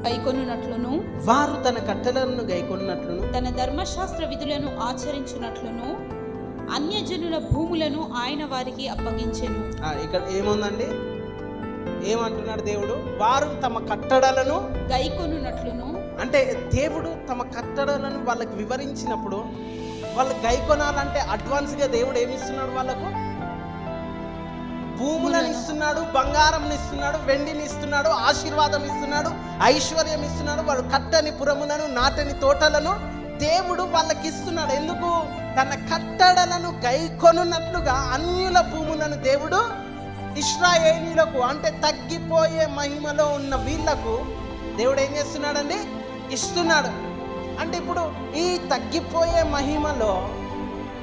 గైకొనున్నట్లును, వారు తన కట్టడలను గైకొనున్నట్లును, తన ధర్మశాస్త్ర విధులను ఆచరించున్నట్లును అన్యజనుల భూములను ఆయన వారికి అప్పగించెను. ఇక్కడ ఏముందండి? ఏమంటున్నాడు దేవుడు? వారు తమ కట్టడలను గైకొనున్నట్లును. అంటే దేవుడు తమ కట్టడలను వాళ్ళకి వివరించినప్పుడు వాళ్ళు గైకొనాలంటే అడ్వాన్స్గా దేవుడు ఏమిస్తున్నాడు? వాళ్ళకు భూములను ఇస్తున్నాడు, బంగారం ఇస్తున్నాడు, వెండిని ఇస్తున్నాడు, ఆశీర్వాదం ఇస్తున్నాడు, ఐశ్వర్యం ఇస్తున్నాడు. వాడు కట్టని పురములను, నాటని తోటలను దేవుడు వాళ్ళకి ఇస్తున్నాడు. ఎందుకు? తన కట్టడలను గైకొనున్నట్లుగా అన్యుల భూములను దేవుడు ఇశ్రాయేలీయులకు, అంటే తగ్గిపోయే మహిమలో ఉన్న వీళ్లకు దేవుడు ఏం చేస్తున్నాడండి? ఇస్తున్నాడు. అంటే ఇప్పుడు ఈ తగ్గిపోయే మహిమలో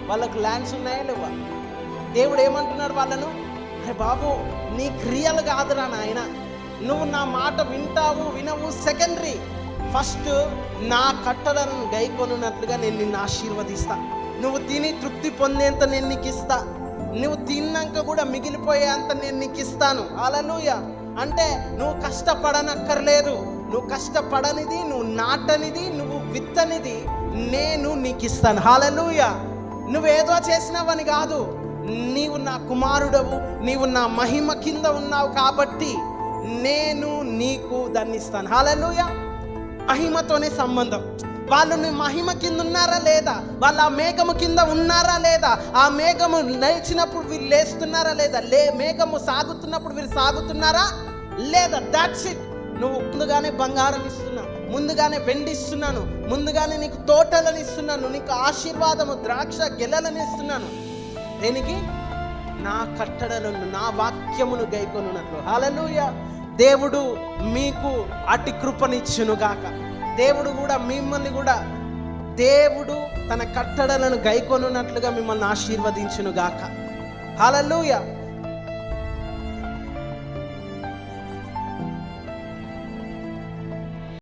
వాళ్ళకు ల్యాండ్స్ ఉన్నాయా లేవా? దేవుడు ఏమంటున్నాడు వాళ్ళను? అరే బాబు, నీ క్రియలు కాదురా నాయన, నువ్వు నా మాట వింటావు వినవు సెకండరీ, ఫస్ట్ నా కట్టడలను గైకొనున్నట్లుగా నేను నిన్ను ఆశీర్వదిస్తా. నువ్వు తిని తృప్తి పొందేంత నేను నీకు ఇస్తా, నువ్వు తిన్నాక కూడా మిగిలిపోయేంత నేను నీకు ఇస్తాను. హల్లెలూయా. అంటే నువ్వు కష్టపడనక్కర్లేదు, నువ్వు కష్టపడనిది, నువ్వు నాటనిది, నువ్వు విత్తనిది నేను నీకు ఇస్తాను. హల్లెలూయా. నువ్వేదో చేసినావని కాదు, నీవు నా కుమారుడవు, నీవు నా మహిమ కింద ఉన్నావు కాబట్టి నేను నీకు దాన్ని ఇస్తాను. హల్లెలూయా. మహిమతోనే సంబంధం. వాళ్ళు నీ మహిమ కింద ఉన్నారా లేదా? వాళ్ళు ఆ మేఘము కింద ఉన్నారా లేదా? ఆ మేఘము లేచినప్పుడు వీళ్ళు లేస్తున్నారా లేదా? మేఘము సాగుతున్నప్పుడు వీళ్ళు సాగుతున్నారా లేదా? That's it. నువ్వు ముందుగానే బంగారం ఇస్తున్నా, ముందుగానే వెండి ఇస్తున్నాను, ముందుగానే నీకు తోటలను ఇస్తున్నాను, నీకు ఆశీర్వాదము ద్రాక్ష గెలలను ఇస్తున్నాను. దేనికి? నా కట్టడలను, నా వాక్యమును గైకొనున్నట్లు. హల్లెలూయా. దేవుడు మీకు అటు కృపనిచ్చునుగాక. దేవుడు కూడా మిమ్మల్ని కూడా దేవుడు తన కట్టడలను గైకొనున్నట్లుగా మిమ్మల్ని ఆశీర్వదించునుగాక. హల్లెలూయా.